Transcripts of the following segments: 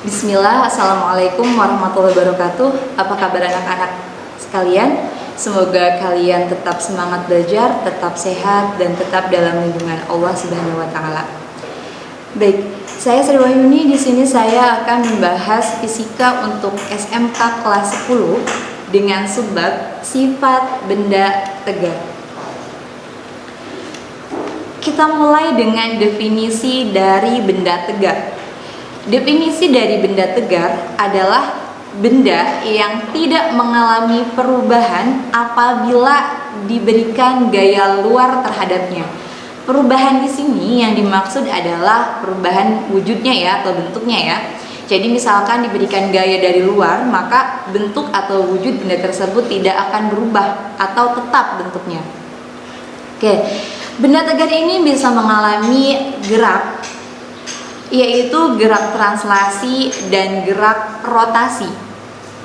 Bismillah, Assalamualaikum warahmatullahi wabarakatuh. Apa kabar anak-anak sekalian? Semoga kalian tetap semangat belajar, tetap sehat, dan tetap dalam lindungan Allah Subhanahu wa Ta'ala. Baik, saya Sri Wahyuni. Di sini saya akan membahas fisika untuk SMK kelas 10 dengan subbab sifat benda tegar. Kita mulai dengan definisi dari benda tegar. Definisi dari benda tegar adalah benda yang tidak mengalami perubahan apabila diberikan gaya luar terhadapnya. Perubahan di sini yang dimaksud adalah perubahan wujudnya ya, atau bentuknya ya. Jadi misalkan diberikan gaya dari luar, maka bentuk atau wujud benda tersebut tidak akan berubah atau tetap bentuknya. Oke, benda tegar ini bisa mengalami gerak, yaitu gerak translasi dan gerak rotasi.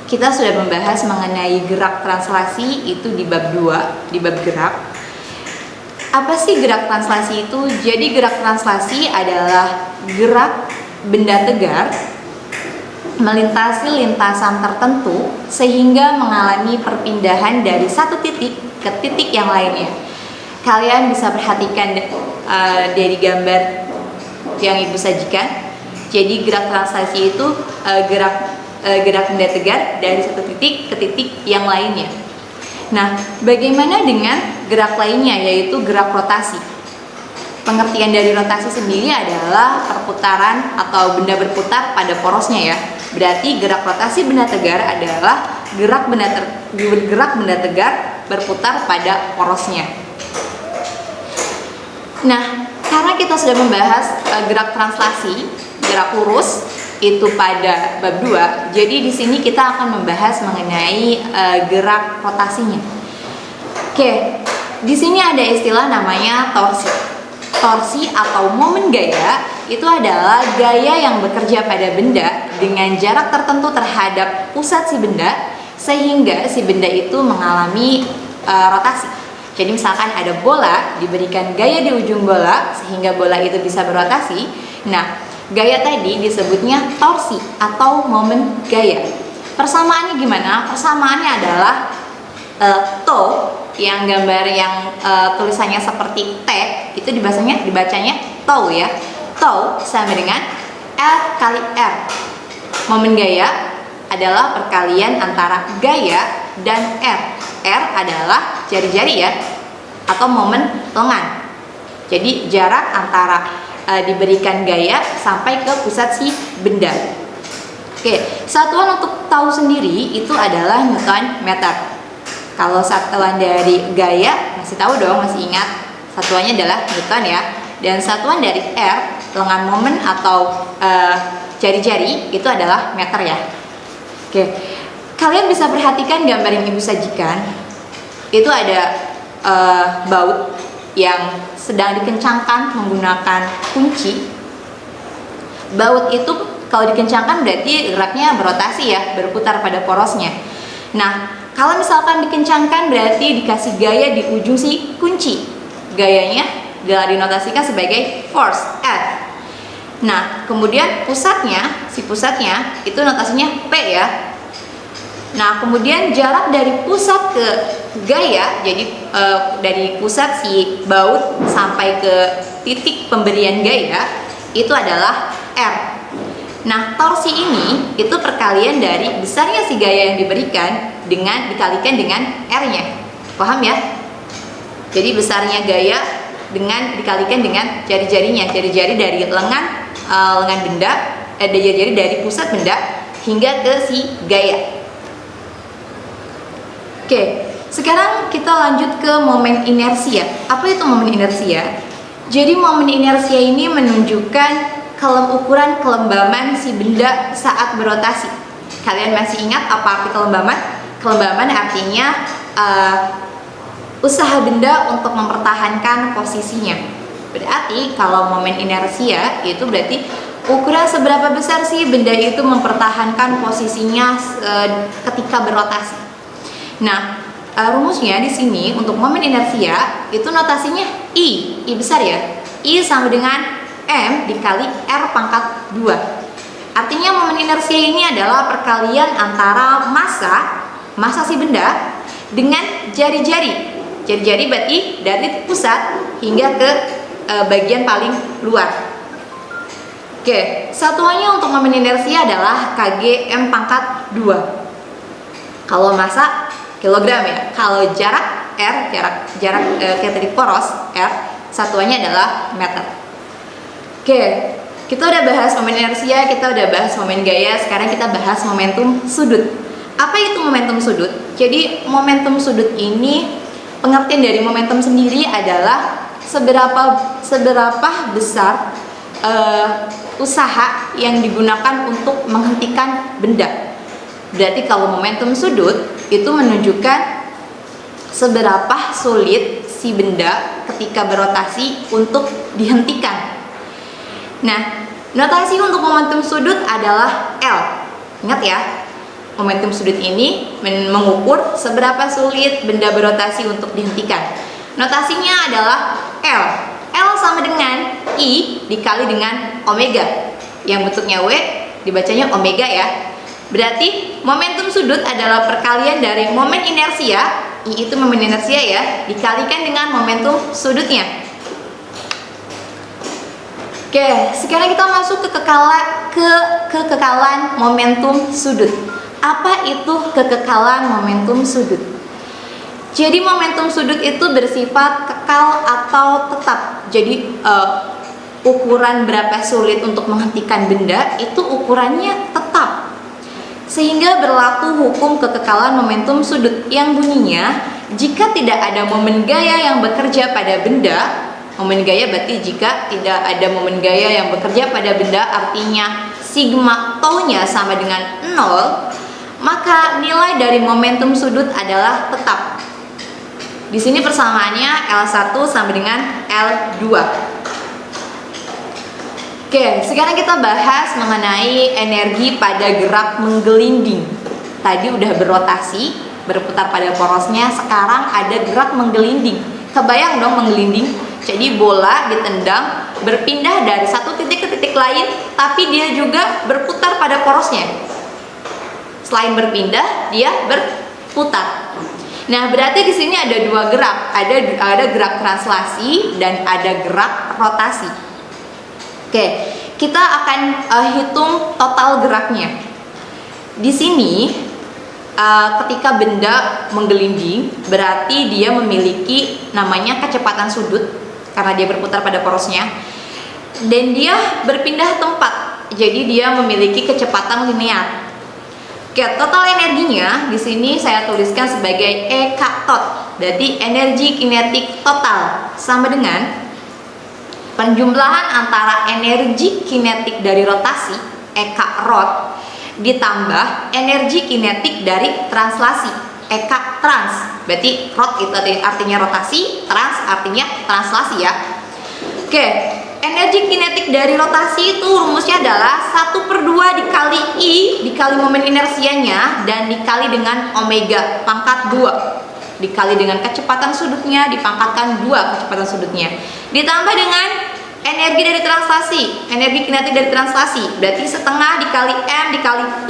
Kita sudah membahas mengenai gerak translasi itu di bab 2, di bab gerak. Apa sih gerak translasi itu? Jadi gerak translasi adalah gerak benda tegar melintasi lintasan tertentu sehingga mengalami perpindahan dari satu titik ke titik yang lainnya. Kalian bisa perhatikan dari gambar yang Ibu sajikan. Jadi gerak translasi itu gerak benda tegar dari satu titik ke titik yang lainnya. Nah, bagaimana dengan gerak lainnya, yaitu gerak rotasi? Pengertian dari rotasi sendiri adalah perputaran atau benda berputar pada porosnya ya. Berarti gerak rotasi benda tegar adalah gerak benda tegar berputar pada porosnya. Nah, karena kita sudah membahas gerak translasi, gerak lurus itu pada bab 2, jadi di sini kita akan membahas mengenai gerak rotasinya. Oke, di sini ada istilah namanya torsi. Torsi atau momen gaya itu adalah gaya yang bekerja pada benda dengan jarak tertentu terhadap pusat si benda sehingga si benda itu mengalami rotasi. Jadi misalkan ada bola, diberikan gaya di ujung bola sehingga bola itu bisa berotasi. Nah, gaya tadi disebutnya torsi atau momen gaya. Persamaannya gimana? Persamaannya adalah to, yang gambar yang tulisannya seperti T, itu dibacanya to ya. To sama dengan L kali R. Momen gaya adalah perkalian antara gaya dan R. R adalah jari-jari ya, atau momen lengan. Jadi jarak antara diberikan gaya sampai ke pusat si benda. Oke, satuan untuk tahu sendiri itu adalah Newton meter. Kalau satuan dari gaya masih tahu dong, masih ingat satuannya adalah Newton ya. Dan satuan dari R, lengan momen atau jari-jari, itu adalah meter ya. Oke, kalian bisa perhatikan gambar yang Ibu sajikan. Itu ada baut yang sedang dikencangkan menggunakan kunci. Baut itu kalau dikencangkan berarti geraknya berotasi ya, berputar pada porosnya. Nah, kalau misalkan dikencangkan berarti dikasih gaya di ujung si kunci. Gayanya dinotasikan sebagai force, F. Nah, kemudian si pusatnya itu notasinya P ya. Nah, kemudian jarak dari pusat ke gaya, jadi dari pusat si baut sampai ke titik pemberian gaya itu adalah R. Nah, torsi ini itu perkalian dari besarnya si gaya yang diberikan dikalikan dengan R-nya. Paham ya? Jadi besarnya gaya dikalikan dengan jari-jarinya, jari-jari dari lengan benda, jari-jari dari pusat benda hingga ke si gaya. Oke, sekarang kita lanjut ke momen inersia. Apa itu momen inersia? Jadi momen inersia ini menunjukkan ukuran kelembaman si benda saat berotasi. Kalian masih ingat apa arti kelembaman? Kelembaman artinya usaha benda untuk mempertahankan posisinya. Berarti kalau momen inersia itu berarti ukuran seberapa besar sih benda itu mempertahankan posisinya ketika berotasi. Nah, rumusnya di sini untuk momen inersia itu notasinya I besar ya. I sama dengan M dikali R pangkat 2. Artinya momen inersia ini adalah perkalian antara massa si benda dengan jari-jari. Jari-jari berarti dari pusat hingga ke bagian paling luar. Oke, satuannya untuk momen inersia adalah kg m pangkat 2. Kalau massa kilogram ya. Kalau jarak r, jarak titik poros r, satuannya adalah meter. Oke, kita udah bahas momen inersia, kita udah bahas momen gaya, sekarang kita bahas momentum sudut. Apa itu momentum sudut? Jadi momentum sudut ini, pengertian dari momentum sendiri adalah seberapa besar usaha yang digunakan untuk menghentikan benda. Berarti kalau momentum sudut itu menunjukkan seberapa sulit si benda ketika berotasi untuk dihentikan. Nah, notasi untuk momentum sudut adalah L. Ingat ya, momentum sudut ini mengukur seberapa sulit benda berotasi untuk dihentikan. Notasinya adalah L. L sama dengan I dikali dengan omega. Yang bentuknya W dibacanya omega ya. Berarti momentum sudut adalah perkalian dari momen inersia, I itu momen inersia ya, dikalikan dengan momentum sudutnya. Oke, sekarang kita masuk ke kekekalan momentum sudut. Apa itu kekekalan momentum sudut? Jadi momentum sudut itu bersifat kekal atau tetap. Jadi ukuran berapa sulit untuk menghentikan benda itu ukurannya tetap. Sehingga berlaku hukum kekekalan momentum sudut yang bunyinya jika tidak ada momen gaya yang bekerja pada benda. Momen gaya berarti jika tidak ada momen gaya yang bekerja pada benda, artinya sigma tau-nya sama dengan 0, maka nilai dari momentum sudut adalah tetap. Di sini persamaannya L1 sama dengan L2. Oke, sekarang kita bahas mengenai energi pada gerak menggelinding. Tadi udah berotasi, berputar pada porosnya, sekarang ada gerak menggelinding. Kebayang dong menggelinding? Jadi bola ditendang, berpindah dari satu titik ke titik lain, tapi dia juga berputar pada porosnya. Selain berpindah, dia berputar. Nah, berarti di sini ada dua gerak, ada gerak translasi dan ada gerak rotasi. Oke, kita akan hitung total geraknya. Di sini ketika benda menggelinding, berarti dia memiliki namanya kecepatan sudut karena dia berputar pada porosnya, dan dia berpindah tempat, jadi dia memiliki kecepatan linear. Oke, total energinya di sini saya tuliskan sebagai E K tot, berarti energi kinetik total sama dengan penjumlahan antara energi kinetik dari rotasi E K rot ditambah energi kinetik dari translasi E K trans. Berarti rot itu artinya rotasi, trans artinya translasi ya. Oke, energi kinetik dari rotasi itu rumusnya adalah 1/2 dikali I dikali momen inersianya dan dikali dengan omega pangkat 2 dikali dengan kecepatan sudutnya dipangkatkan 2 kecepatan sudutnya ditambah dengan energi dari translasi, energi kinetik dari translasi, berarti setengah dikali M dikali V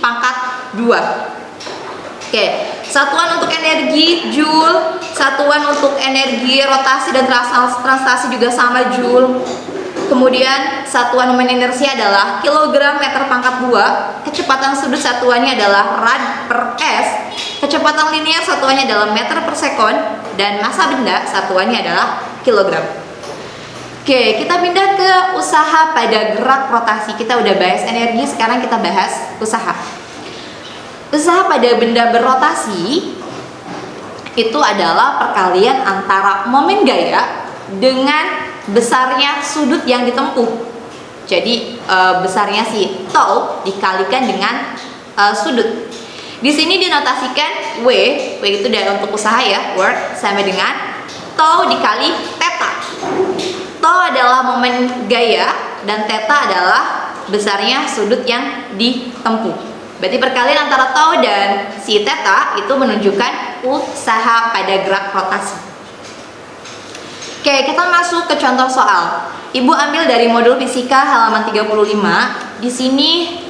pangkat 2. Oke, satuan untuk energi Joule, satuan untuk energi rotasi dan translasi juga sama Joule. Kemudian satuan momen inersia adalah kilogram meter pangkat 2, kecepatan sudut satuannya adalah rad per s, kecepatan linear satuannya adalah meter per sekon, dan massa benda satuannya adalah kilogram. Oke, kita pindah ke usaha pada gerak rotasi. Kita udah bahas energi, sekarang kita bahas usaha. Usaha pada benda berrotasi itu adalah perkalian antara momen gaya dengan besarnya sudut yang ditempuh. Jadi besarnya si tau dikalikan dengan sudut. Di sini dinotasikan W itu untuk usaha ya, work sama dengan tau dikali theta. Tau adalah momen gaya dan theta adalah besarnya sudut yang ditempuh. Berarti perkalian antara tau dan si theta itu menunjukkan usaha pada gerak rotasi. Oke, kita masuk ke contoh soal. Ibu ambil dari modul fisika halaman 35 di sini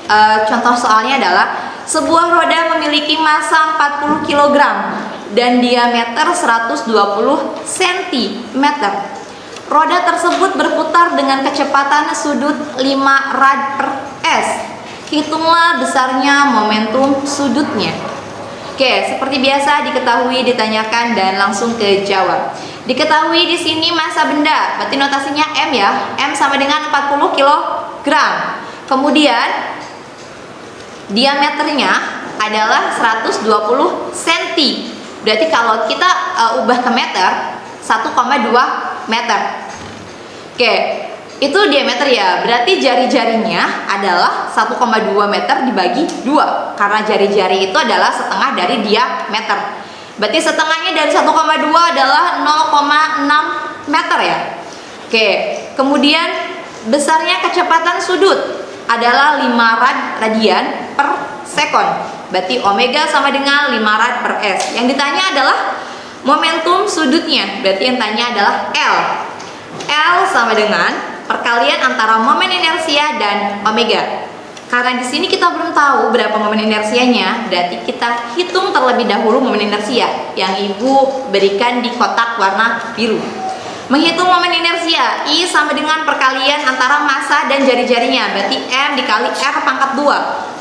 contoh soalnya adalah sebuah roda memiliki massa 40 kg dan diameter 120 cm. Roda tersebut berputar dengan kecepatan sudut 5 rad per s. Hitunglah besarnya momentum sudutnya. Oke, seperti biasa diketahui, ditanyakan, dan langsung ke jawab. Diketahui di sini massa benda, berarti notasinya M ya. M sama dengan 40 kg. Kemudian diameternya adalah 120 cm. Berarti kalau kita ubah ke meter, 1,2 meter. Oke, itu diameter ya. Berarti jari-jarinya adalah 1,2 meter dibagi 2. Karena jari-jari itu adalah setengah dari diameter. Berarti setengahnya dari 1,2 adalah 0,6 meter ya. Oke, kemudian besarnya kecepatan sudut adalah 5 radian per sekon. Berarti omega sama dengan 5 rad per s. Yang ditanya adalah momentum sudutnya. Berarti yang tanya adalah L. L sama dengan perkalian antara momen inersia dan omega. Karena di sini kita belum tahu berapa momen inersianya, berarti kita hitung terlebih dahulu momen inersia yang Ibu berikan di kotak warna biru. Menghitung momen inersia, I sama dengan perkalian antara massa dan jari-jarinya, berarti M dikali R pangkat 2.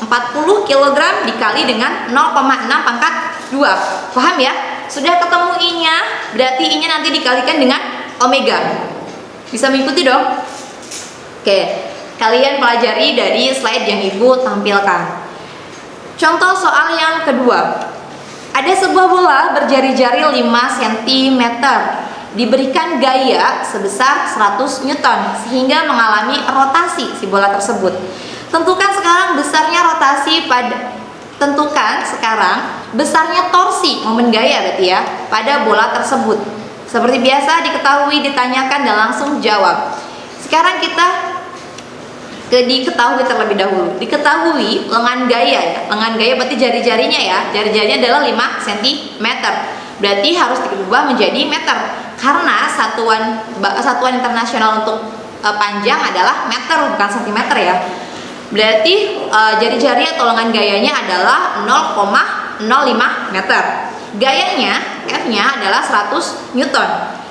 40 kg dikali dengan 0,6 pangkat 2. Paham ya? Sudah ketemu I-nya, berarti I-nya nanti dikalikan dengan omega. Bisa mengikuti dong? Oke, kalian pelajari dari slide yang Ibu tampilkan. Contoh soal yang kedua. Ada sebuah bola berjari-jari 5 cm, diberikan gaya sebesar 100 Newton sehingga mengalami rotasi si bola tersebut. Tentukan sekarang besarnya torsi momen gaya berarti ya pada bola tersebut. Seperti biasa diketahui, ditanyakan, dan langsung jawab. Sekarang kita diketahui terlebih dahulu. Diketahui lengan gaya ya. Lengan gaya berarti jari-jarinya ya. Jari-jarinya adalah 5 cm. Berarti harus diubah menjadi meter. Karena satuan internasional untuk panjang adalah meter bukan cm ya. Berarti jari-jari atau lengan gayanya adalah 0,05 meter. Gayanya F-nya adalah 100 Newton.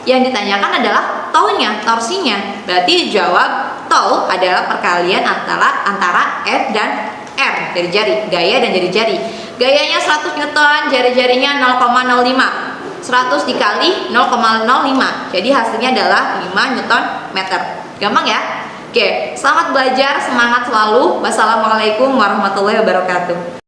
Yang ditanyakan adalah tau-nya, torsinya. Berarti jawab tau adalah perkalian antara F dan R, jari-jari, gaya dan jari-jari. Gayanya 100 Newton, jari-jarinya 0,05. 100 dikali 0,05. Jadi hasilnya adalah 5 Newton meter. Gampang ya? Oke, selamat belajar, semangat selalu. Wassalamualaikum warahmatullahi wabarakatuh.